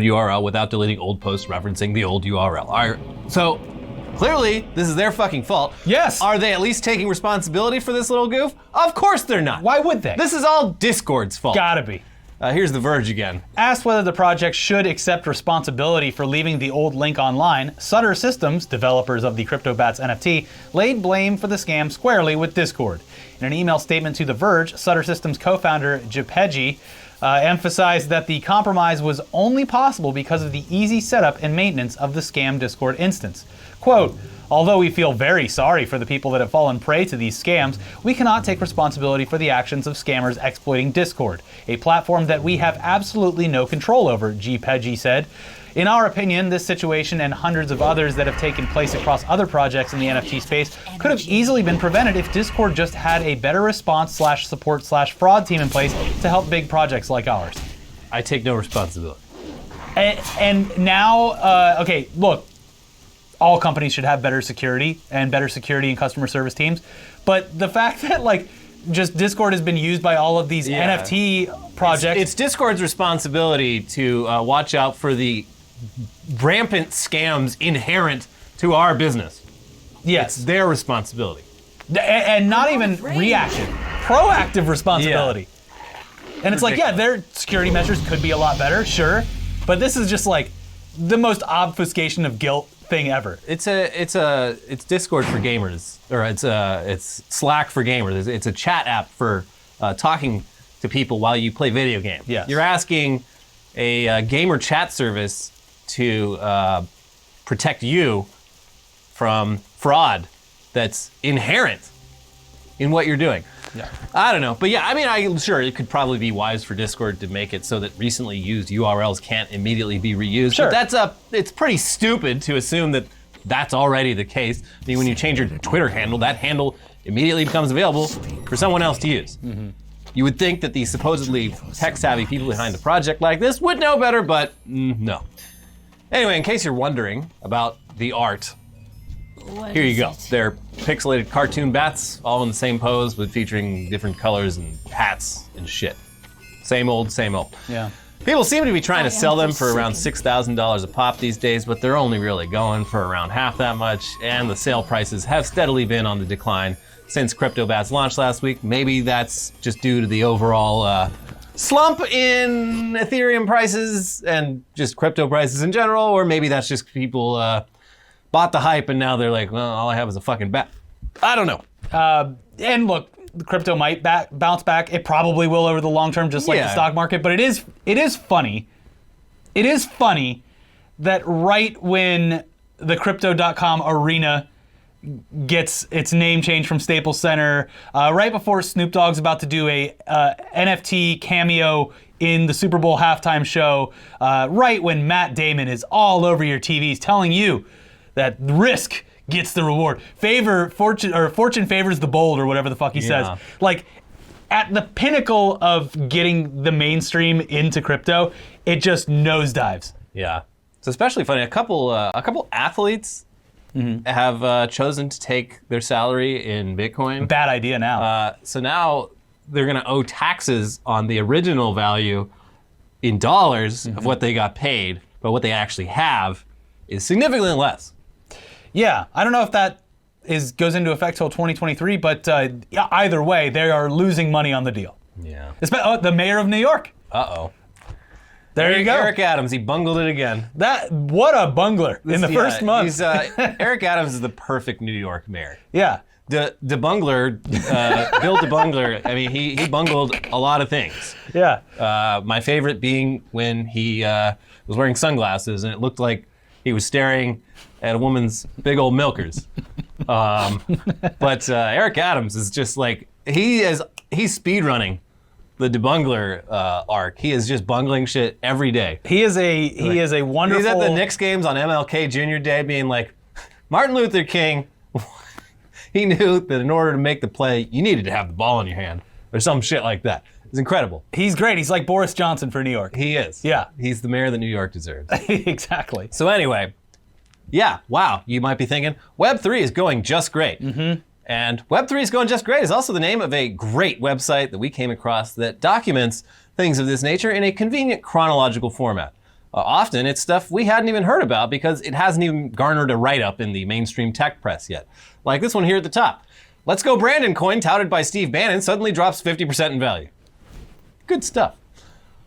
URL without deleting old posts referencing the old URL. All right, so clearly this is their fucking fault. Yes. Are they at least taking responsibility for this little goof? Of course they're not. Why would they? This is all Discord's fault. Gotta be. Here's The Verge again. Asked whether the project should accept responsibility for leaving the old link online, Sutter Systems, developers of the CryptoBats NFT, laid blame for the scam squarely with Discord. In an email statement to The Verge, Sutter Systems co-founder Jepeji emphasized that the compromise was only possible because of the easy setup and maintenance of the scam Discord instance. Quote, although we feel very sorry for the people that have fallen prey to these scams, we cannot take responsibility for the actions of scammers exploiting Discord, a platform that we have absolutely no control over, Jepeji said. In our opinion, this situation and hundreds of others that have taken place across other projects in the NFT space could have easily been prevented if Discord just had a better response/support/fraud team in place to help big projects like ours. I take no responsibility. And now, okay, look, all companies should have better security and customer service teams. But the fact that just Discord has been used by all of these NFT projects. It's Discord's responsibility to watch out for the rampant scams inherent to our business. Yes. It's their responsibility. And not even reactive, proactive responsibility. Yeah. And it's their security measures could be a lot better, sure. But this is just the most obfuscation of guilt thing ever. It's Discord for gamers, or it's Slack for gamers. It's a chat app for talking to people while you play video games. Yes. You're asking a gamer chat service to protect you from fraud that's inherent in what you're doing. Yeah. I don't know, but yeah, I mean, I'm sure it could probably be wise for Discord to make it so that recently used URLs can't immediately be reused. Sure. But it's pretty stupid to assume that that's already the case. I mean, when you change your Twitter handle, that handle immediately becomes available for someone else to use. Mm-hmm. You would think that the supposedly tech-savvy people behind a project like this would know better, but no. Anyway, in case you're wondering about the art, here you go. They're pixelated cartoon bats, all in the same pose, but featuring different colors and hats and shit. Same old, same old. Yeah. People seem to be trying to sell them for around $6,000 a pop these days, but they're only really going for around half that much, and the sale prices have steadily been on the decline since CryptoBats launched last week. Maybe that's just due to the overall slump in Ethereum prices and just crypto prices in general, or maybe that's just people bought the hype and now they're like, well, all I have is a fucking bat. I don't know. And look, the crypto might bounce back. It probably will over the long term, just like the stock market. But it is funny. It is funny that right when the Crypto.com arena gets its name changed from Staples Center, right before Snoop Dogg's about to do a NFT cameo in the Super Bowl halftime show, right when Matt Damon is all over your TVs telling you that risk gets the reward. Fortune favors the bold, or whatever the fuck he says. At the pinnacle of getting the mainstream into crypto, it just nosedives. Yeah, it's especially funny. A couple athletes have chosen to take their salary in Bitcoin. Bad idea now. So now they're going to owe taxes on the original value in dollars of what they got paid, but what they actually have is significantly less. Yeah, I don't know if that goes into effect till 2023, but either way, they are losing money on the deal. Yeah. The mayor of New York. Uh-oh. There you go. Eric Adams, he bungled it again. What a bungler in the first month. Eric Adams is the perfect New York mayor. Yeah. The bungler, Bill DeBungler, I mean, he bungled a lot of things. Yeah. My favorite being when he was wearing sunglasses and it looked like he was staring at a woman's big old milkers. But Eric Adams is just he's speedrunning the DeBungler arc. He is just bungling shit every day. He is a wonderful. He's at the Knicks games on MLK Jr. Day being like, Martin Luther King, he knew that in order to make the play, you needed to have the ball in your hand or some shit like that. It's incredible. He's great. He's like Boris Johnson for New York. He is. Yeah. He's the mayor that New York deserves. Exactly. So anyway, yeah, wow, you might be thinking, Web3 is going just great. Mm-hmm. And Web3 is going just great is also the name of a great website that we came across that documents things of this nature in a convenient chronological format. Often it's stuff we hadn't even heard about because it hasn't even garnered a write-up in the mainstream tech press yet. Like this one here at the top. Let's Go Brandon coin touted by Steve Bannon suddenly drops 50% in value. Good stuff.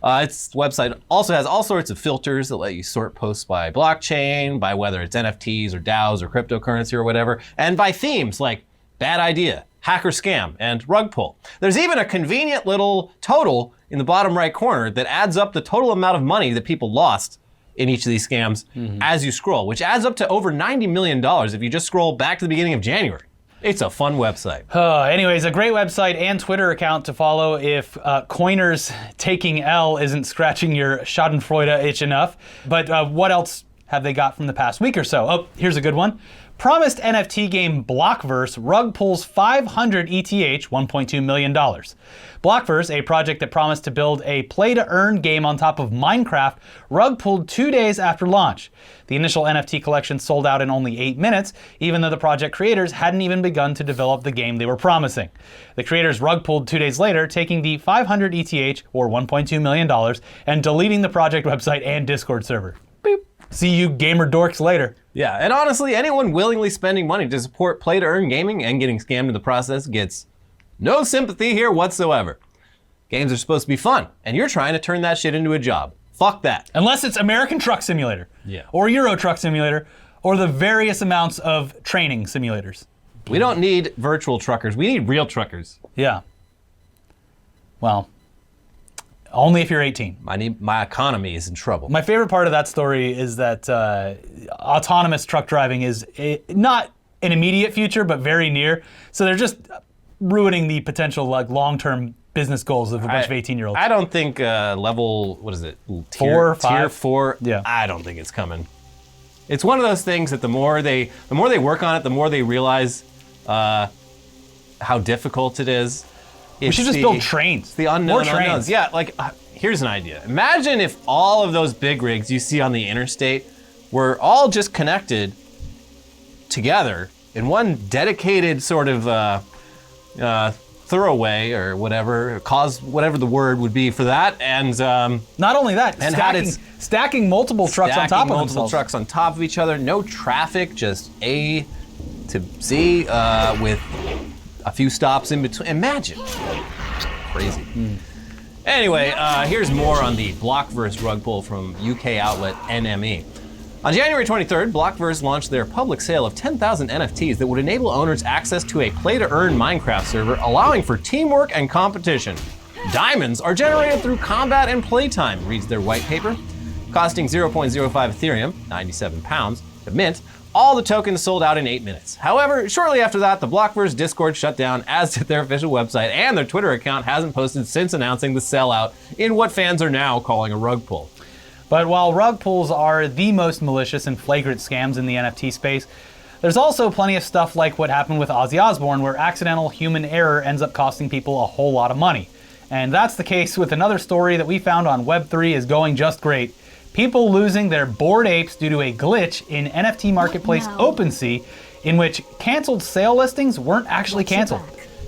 Its website also has all sorts of filters that let you sort posts by blockchain, by whether it's NFTs or DAOs or cryptocurrency or whatever, and by themes like bad idea, hacker scam, and rug pull. There's even a convenient little total in the bottom right corner that adds up the total amount of money that people lost in each of these scams as you scroll, which adds up to over $90 million if you just scroll back to the beginning of January. It's a fun website. Anyways, a great website and Twitter account to follow if coiners taking L isn't scratching your schadenfreude itch enough. But what else have they got from the past week or so? Oh, here's a good one. Promised NFT game Blockverse rug pulls 500 ETH, $1.2 million. Blockverse, a project that promised to build a play-to-earn game on top of Minecraft, rug pulled 2 days after launch. The initial NFT collection sold out in only 8 minutes, even though the project creators hadn't even begun to develop the game they were promising. The creators rug pulled 2 days later, taking the 500 ETH, or $1.2 million, and deleting the project website and Discord server. Boop. See you gamer dorks later. Yeah, and honestly, anyone willingly spending money to support play-to-earn gaming and getting scammed in the process gets no sympathy here whatsoever. Games are supposed to be fun, and you're trying to turn that shit into a job. Fuck that. Unless it's American Truck Simulator. Yeah. Or Euro Truck Simulator, or the various amounts of training simulators. We don't need virtual truckers. We need real truckers. Yeah. Well, only if you're 18. My economy is in trouble. My favorite part of that story is that autonomous truck driving is not an immediate future, but very near. So they're just ruining the potential long-term business goals of a bunch of 18-year-olds. I don't think level, what is it? Tier 5? Tier 4? Yeah. I don't think it's coming. It's one of those things that the more they work on it, the more they realize how difficult it is. We should just build trains. The unknown unknowns. Yeah, like, here's an idea. Imagine if all of those big rigs you see on the interstate were all just connected together in one dedicated sort of thoroughway or whatever, whatever the word would be for that, and not only that, and stacking multiple trucks on top of themselves. Multiple trucks on top of each other, no traffic, just A to Z with a few stops in between. Imagine. Crazy. Anyway, here's more on the Blockverse rug pull from UK outlet NME. On January 23rd, Blockverse launched their public sale of 10,000 NFTs that would enable owners access to a play-to-earn Minecraft server, allowing for teamwork and competition. Diamonds are generated through combat and playtime, reads their white paper. Costing 0.05 Ethereum, 97 pounds, to mint, all the tokens sold out in 8 minutes. However, shortly after that, the Blockverse Discord shut down, as did their official website, and their Twitter account hasn't posted since announcing the sellout in what fans are now calling a rug pull. But while rug pulls are the most malicious and flagrant scams in the NFT space, there's also plenty of stuff like what happened with Ozzy Osbourne, where accidental human error ends up costing people a whole lot of money. And that's the case with another story that we found on Web3 is going just great. People losing their Bored Apes due to a glitch in NFT marketplace OpenSea, in which canceled sale listings weren't actually canceled.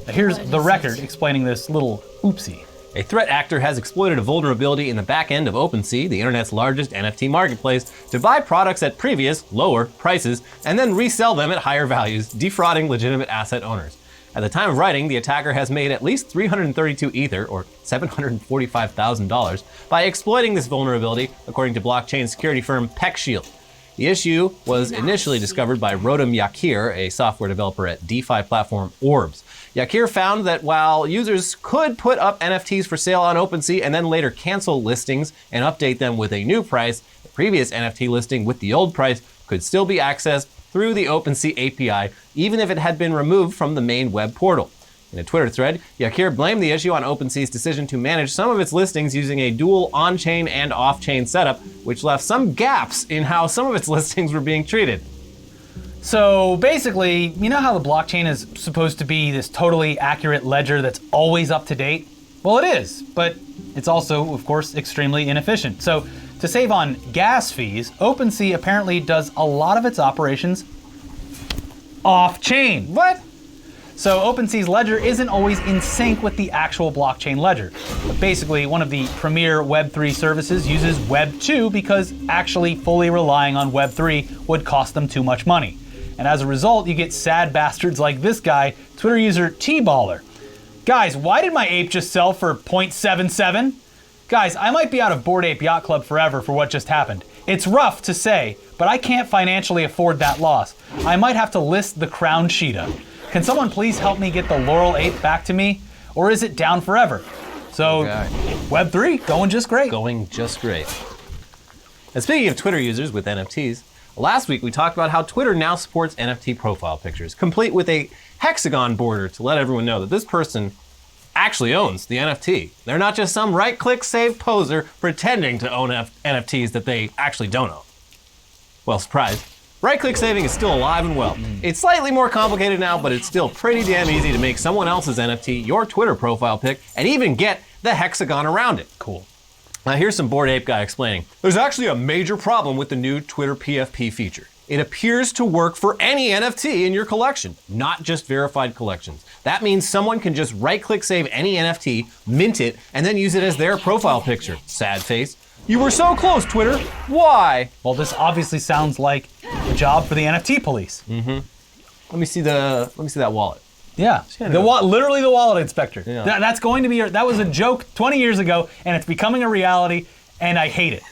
Now here's The Record explaining this little oopsie. A threat actor has exploited a vulnerability in the back end of OpenSea, the internet's largest NFT marketplace, to buy products at previous, lower prices and then resell them at higher values, defrauding legitimate asset owners. At the time of writing, the attacker has made at least 332 Ether, or $745,000, by exploiting this vulnerability, according to blockchain security firm PeckShield. The issue was initially discovered by Rotem Yakir, a software developer at DeFi platform Orbs. Yakir found that while users could put up NFTs for sale on OpenSea and then later cancel listings and update them with a new price, the previous NFT listing with the old price could still be accessed through the OpenSea API, even if it had been removed from the main web portal. In a Twitter thread, Yakir blamed the issue on OpenSea's decision to manage some of its listings using a dual on-chain and off-chain setup, which left some gaps in how some of its listings were being treated. So basically, you know how the blockchain is supposed to be this totally accurate ledger that's always up to date? Well, it is, but it's also, of course, extremely inefficient. So to save on gas fees, OpenSea apparently does a lot of its operations off-chain. What? So OpenSea's ledger isn't always in sync with the actual blockchain ledger. But basically, one of the premier Web3 services uses Web2 because actually fully relying on Web3 would cost them too much money. And as a result, you get sad bastards like this guy, Twitter user T-Baller. Guys, why did my ape just sell for 0.77? Guys, I might be out of Bored Ape Yacht Club forever for what just happened. It's rough to say, but I can't financially afford that loss. I might have to list the Crown Cheetah. Can someone please help me get the Laurel Ape back to me? Or is it down forever? So, Web3, going just great. Going just great. And speaking of Twitter users with NFTs, last week we talked about how Twitter now supports NFT profile pictures, complete with a hexagon border to let everyone know that this person actually owns the NFT. They're not just some right-click save poser pretending to own NFTs that they actually don't own. Well, surprise. Right-click saving is still alive and well. It's slightly more complicated now, but it's still pretty damn easy to make someone else's NFT your Twitter profile pic and even get the hexagon around it. Cool. Now here's some Bored Ape guy explaining. There's actually a major problem with the new Twitter PFP feature. It appears to work for any NFT in your collection, not just verified collections. That means someone can just right-click save any NFT, mint it, and then use it as their profile picture. Sad face. You were so close, Twitter. Why? Well, this obviously sounds like a job for the NFT police. Let me see that wallet. Yeah, literally the wallet inspector. Yeah. That's going to be, that was a joke 20 years ago, and it's becoming a reality, and I hate it.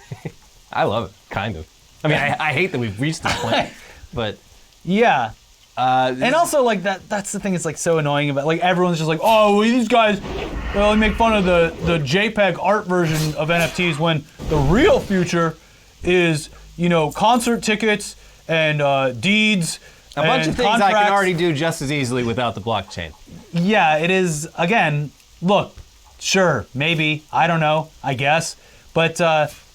I love it, kind of. I mean, I hate that we've reached this point, but yeah. And also, like, that's the thing that's, like, so annoying about, like, everyone's just like, oh, well, these guys, they only make fun of the JPEG art version of NFTs when the real future is, you know, concert tickets and deeds. A bunch of things contracts. I can already do just as easily without the blockchain. Yeah, it is, again, look, sure, maybe, I don't know, I guess, but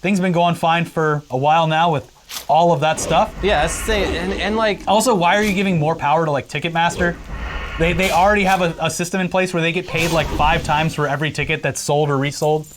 things have been going fine for a while now with all of that stuff. Yeah, and like... Also, why are you giving more power to, like, Ticketmaster? They already have a system in place where they get paid like 5 times for every ticket that's sold or resold.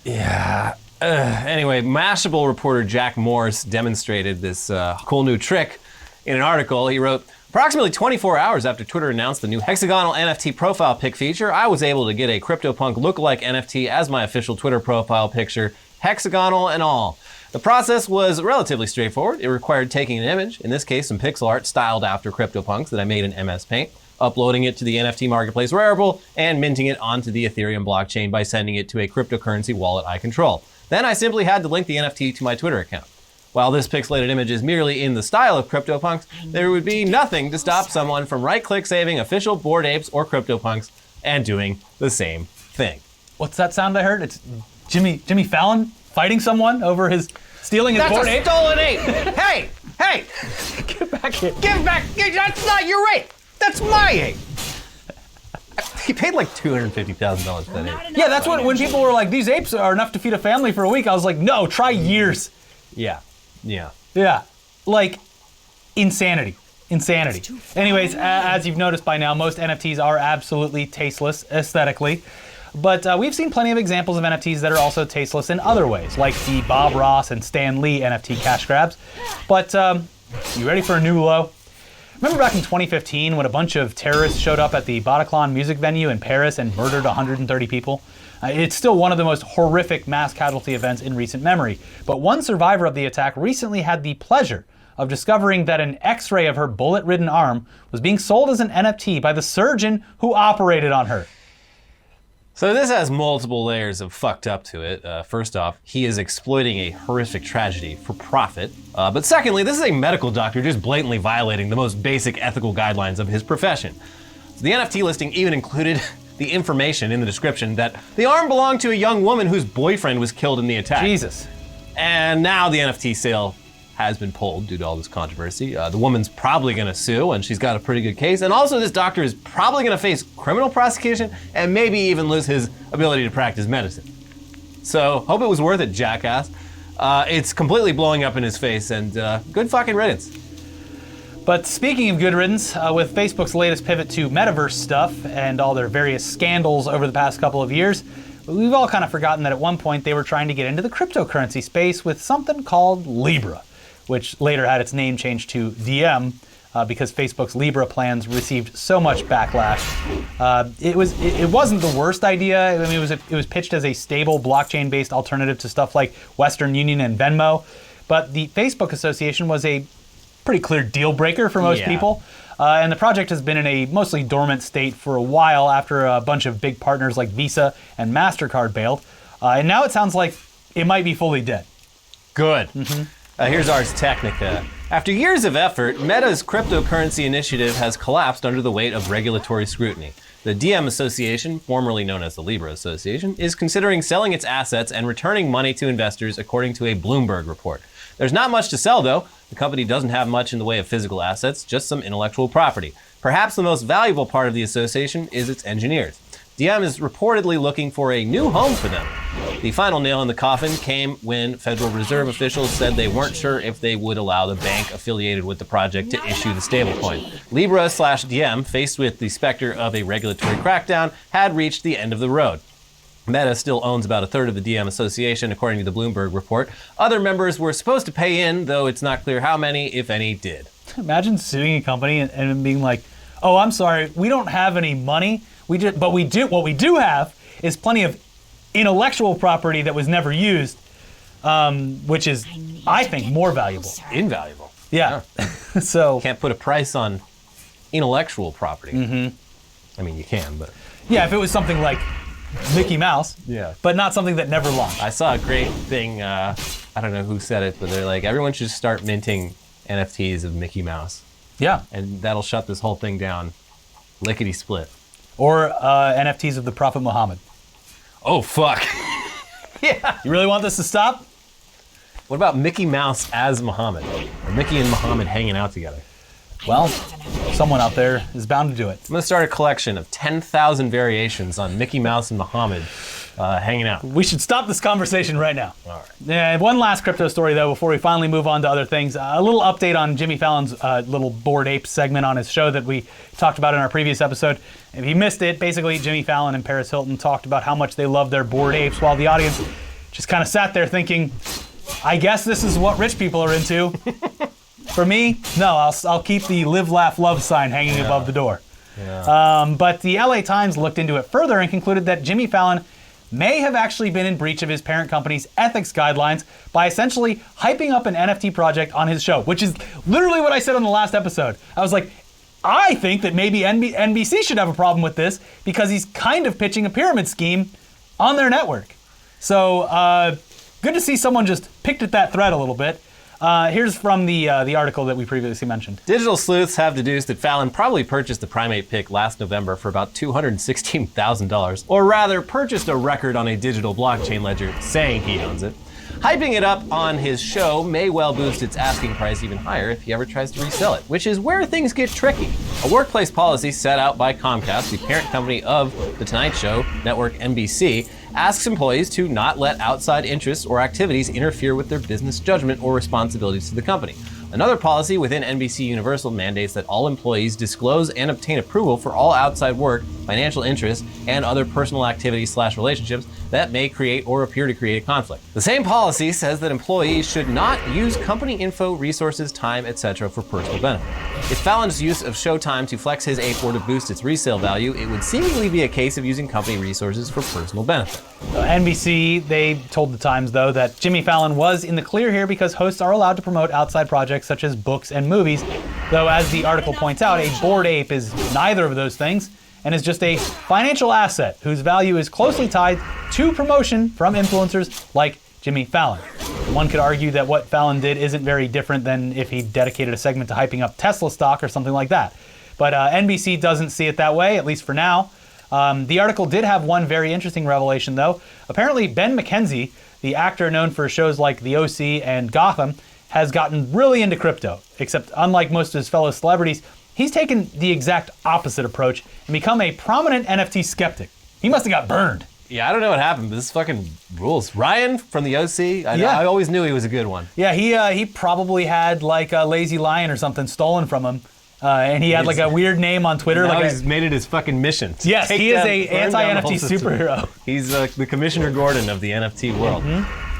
Yeah. Anyway, Mashable reporter Jack Morse demonstrated this cool new trick in an article. He wrote, approximately 24 hours after Twitter announced the new hexagonal NFT profile pic feature, I was able to get a CryptoPunk lookalike NFT as my official Twitter profile picture, hexagonal and all. The process was relatively straightforward. It required taking an image, in this case some pixel art styled after CryptoPunks that I made in MS Paint, uploading it to the NFT Marketplace Rarible, and minting it onto the Ethereum blockchain by sending it to a cryptocurrency wallet I control. Then I simply had to link the NFT to my Twitter account. While this pixelated image is merely in the style of CryptoPunks, there would be nothing to stop someone from right-click saving official Bored Apes or CryptoPunks and doing the same thing. What's that sound I heard? It's Jimmy Fallon fighting someone over his stealing his Bored Ape? That's a stolen ape! Hey! Get back here. Give back! That's not your ape! That's my ape! He paid like $250,000 for that ape. Yeah, that's when people were like, these apes are enough to feed a family for a week. I was like, no, try years. Yeah. Yeah, like insanity. Anyways, as you've noticed by now, most NFTs are absolutely tasteless aesthetically. But we've seen plenty of examples of NFTs that are also tasteless in other ways, like the Bob Ross and Stan Lee NFT cash grabs. But you ready for a new low? Remember back in 2015 when a bunch of terrorists showed up at the Bataclan music venue in Paris and murdered 130 people? It's still one of the most horrific mass casualty events in recent memory. But one survivor of the attack recently had the pleasure of discovering that an X-ray of her bullet-ridden arm was being sold as an NFT by the surgeon who operated on her. So this has multiple layers of fucked up to it. First off, he is exploiting a horrific tragedy for profit. But secondly, this is a medical doctor just blatantly violating the most basic ethical guidelines of his profession. So the NFT listing even included the information in the description that the arm belonged to a young woman whose boyfriend was killed in the attack. Jesus. And now the NFT sale has been pulled due to all this controversy. The woman's probably gonna sue, and she's got a pretty good case. And also this doctor is probably gonna face criminal prosecution and maybe even lose his ability to practice medicine. So hope it was worth it, jackass. It's completely blowing up in his face, and good fucking riddance. But speaking of good riddance, with Facebook's latest pivot to metaverse stuff and all their various scandals over the past couple of years, we've all kind of forgotten that at one point they were trying to get into the cryptocurrency space with something called Libra, which later had its name changed to Diem. because Facebook's Libra plans received so much backlash. It wasn't the worst idea. I mean, it was pitched as a stable blockchain-based alternative to stuff like Western Union and Venmo, but the Facebook Association was a pretty clear deal breaker for most people. And the project has been in a mostly dormant state for a while after a bunch of big partners like Visa and MasterCard bailed. And now it sounds like it might be fully dead. Good. Here's Ars Technica. After years of effort, Meta's cryptocurrency initiative has collapsed under the weight of regulatory scrutiny. The Diem Association, formerly known as the Libra Association, is considering selling its assets and returning money to investors, according to a Bloomberg report. There's not much to sell, though. The company doesn't have much in the way of physical assets, just some intellectual property. Perhaps the most valuable part of the association is its engineers. Diem is reportedly looking for a new home for them. The final nail in the coffin came when Federal Reserve officials said they weren't sure if they would allow the bank affiliated with the project to issue the stablecoin. Libra/Diem, faced with the specter of a regulatory crackdown, had reached the end of the road. Meta still owns about a third of the Diem Association, according to the Bloomberg report. Other members were supposed to pay in, though it's not clear how many, if any, did. Imagine suing a company and being like, "Oh, I'm sorry, we don't have any money. But we do. What we do have is plenty of intellectual property that was never used, which is, I think, more valuable." Invaluable. Yeah. So can't put a price on intellectual property. I mean, you can, but yeah, if it was something like Mickey Mouse, but not something that never launched. I saw a great thing. I don't know who said it, but they're like, everyone should start minting NFTs of Mickey Mouse. Yeah. And that'll shut this whole thing down. Lickety split. Or NFTs of the Prophet Muhammad. Oh, fuck. Yeah. You really want this to stop? What about Mickey Mouse as Muhammad? Or Mickey and Muhammad hanging out together? Well, someone out there is bound to do it. I'm going to start a collection of 10,000 variations on Mickey Mouse and Muhammad hanging out. We should stop this conversation right now. All right. Yeah, one last crypto story, though, before we finally move on to other things. A little update on Jimmy Fallon's little Bored Ape segment on his show that we talked about in our previous episode. If you missed it, basically Jimmy Fallon and Paris Hilton talked about how much they love their bored apes, while the audience just kind of sat there thinking, I guess this is what rich people are into. For me, no, I'll keep the live, laugh, love sign hanging above the door. Yeah. But the LA Times looked into it further and concluded that Jimmy Fallon may have actually been in breach of his parent company's ethics guidelines by essentially hyping up an NFT project on his show, which is literally what I said on the last episode. I was like, I think that maybe NBC should have a problem with this because he's kind of pitching a pyramid scheme on their network. So good to see someone just picked at that thread a little bit. Here's from the article that we previously mentioned. Digital sleuths have deduced that Fallon probably purchased the Primate pick last November for about $216,000, or rather purchased a record on a digital blockchain ledger saying he owns it. Hyping it up on his show may well boost its asking price even higher if he ever tries to resell it, which is where things get tricky. A workplace policy set out by Comcast, the parent company of The Tonight Show network NBC, asks employees to not let outside interests or activities interfere with their business judgment or responsibilities to the company. Another policy within NBC Universal mandates that all employees disclose and obtain approval for all outside work, financial interests, and other personal activities/relationships that may create or appear to create a conflict. The same policy says that employees should not use company info, resources, time, etc. for personal benefit. If Fallon's use of Showtime to flex his ape were to boost its resale value, it would seemingly be a case of using company resources for personal benefit. NBC, they told the Times, though, that Jimmy Fallon was in the clear here because hosts are allowed to promote outside projects such as books and movies, though as the article points out, a bored ape is neither of those things and is just a financial asset whose value is closely tied to promotion from influencers like Jimmy Fallon. One could argue that what Fallon did isn't very different than if he dedicated a segment to hyping up Tesla stock or something like that. But NBC doesn't see it that way, at least for now. The article did have one very interesting revelation, though. Apparently, Ben McKenzie, the actor known for shows like The OC and Gotham, has gotten really into crypto, except unlike most of his fellow celebrities, he's taken the exact opposite approach and become a prominent NFT skeptic. He must have got burned. Yeah, I don't know what happened, but this fucking rules. Ryan from The OC, I always knew he was a good one. Yeah, he probably had like a Lazy Lion or something stolen from him. And he had like a weird name on Twitter. Now like he's made it his fucking mission. Yes, he is a anti-NFT superhero. He's the Commissioner Gordon of the NFT world.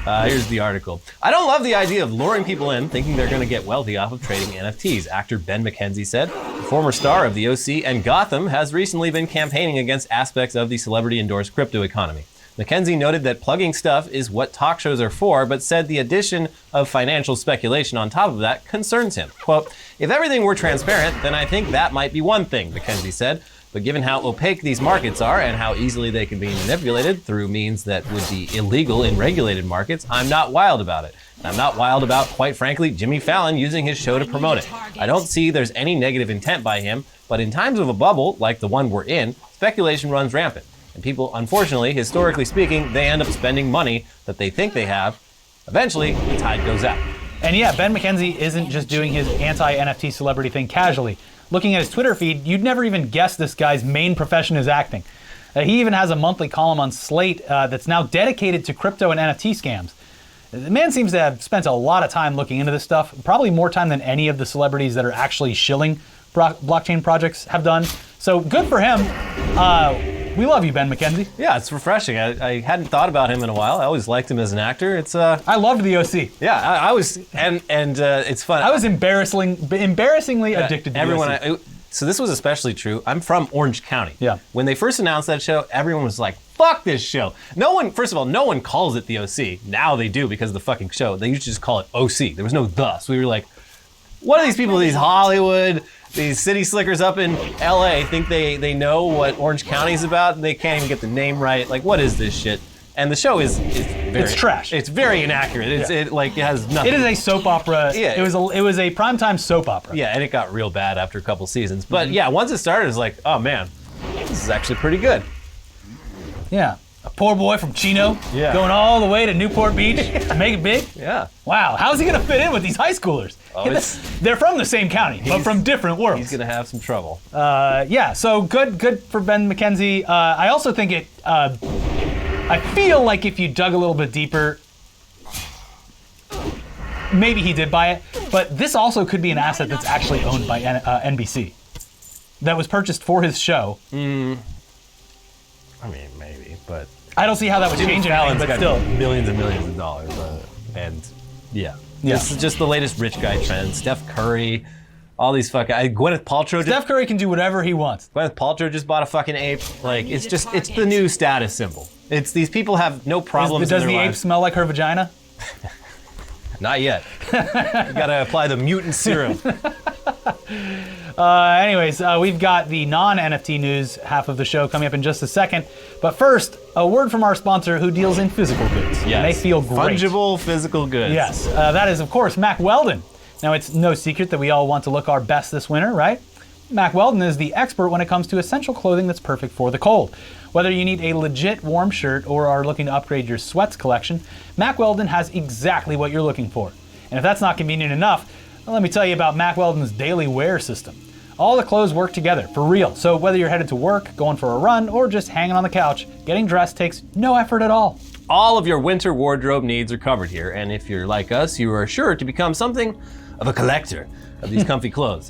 Here's the article. I don't love the idea of luring people in thinking they're going to get wealthy off of trading NFTs, actor Ben McKenzie said. The former star of the OC and Gotham has recently been campaigning against aspects of the celebrity-endorsed crypto economy. McKenzie noted that plugging stuff is what talk shows are for, but said the addition of financial speculation on top of that concerns him. Quote, if everything were transparent, then I think that might be one thing, McKenzie said. But given how opaque these markets are and how easily they can be manipulated through means that would be illegal in regulated markets, I'm not wild about it. And I'm not wild about, quite frankly, Jimmy Fallon using his show to promote it. I don't see there's any negative intent by him, but in times of a bubble, like the one we're in, speculation runs rampant. And people, unfortunately, historically speaking, they end up spending money that they think they have. Eventually, the tide goes out. And yeah, Ben McKenzie isn't just doing his anti-NFT celebrity thing casually. Looking at his Twitter feed, you'd never even guess this guy's main profession is acting. He even has a monthly column on Slate that's now dedicated to crypto and NFT scams. The man seems to have spent a lot of time looking into this stuff, probably more time than any of the celebrities that are actually shilling blockchain projects have done. So good for him. We love you, Ben McKenzie. Yeah, it's refreshing. I hadn't thought about him in a while. I always liked him as an actor. It's I loved the OC. Yeah, I was, and it's fun. I was embarrassingly addicted to everyone. the OC. So this was especially true. I'm from Orange County. Yeah. When they first announced that show, everyone was like, "Fuck this show." No one, first of all, no one calls it the OC. Now they do because of the fucking show. They used to just call it OC. There was no the. So we were like, what are these people? These Hollywood, these city slickers up in LA think they know what Orange County is about, and they can't even get the name right. Like, what is this shit? And the show is very, it's trash. It's very inaccurate. It has nothing. It is a soap opera. Yeah. It was a primetime soap opera. Yeah, and it got real bad after a couple seasons. But yeah, once it started, it's like, oh man, this is actually pretty good. Yeah. A poor boy from Chino, Yeah. going all the way to Newport Beach to make it big. Yeah. Wow, how's he gonna fit in with these high schoolers? Oh, They're from the same county, but from different worlds. He's gonna have some trouble. Yeah, so good for Ben McKenzie. I also think I feel like if you dug a little bit deeper, maybe he did buy it, but this also could be an asset that's actually owned by NBC. That was purchased for his show. I mean, maybe, but I don't see how that would change anything, Fallon's but got still. millions and millions of dollars, and yeah. This is just the latest rich guy trend. Steph Curry, all these fucking Gwyneth Paltrow. Steph Curry can do whatever he wants. Gwyneth Paltrow just bought a fucking ape. Like it's the new status symbol. It's these people have no problems. Does in the their ape lives. smell like her vagina? Not yet. You gotta apply the mutant serum. Anyways, we've got the non-NFT news half of the show coming up in just a second. But first, a word from our sponsor who deals in physical goods. Yes. And they feel great. Fungible physical goods. Yes, that is, of course, Mack Weldon. Now, it's no secret that we all want to look our best this winter, right? Mack Weldon is the expert when it comes to essential clothing that's perfect for the cold. Whether you need a legit warm shirt or are looking to upgrade your sweats collection, Mack Weldon has exactly what you're looking for. And if that's not convenient enough, well, let me tell you about Mack Weldon's daily wear system. All the clothes work together, for real. So whether you're headed to work, going for a run, or just hanging on the couch, getting dressed takes no effort at all. All of your winter wardrobe needs are covered here, and if you're like us, you are sure to become something of a collector of these comfy clothes.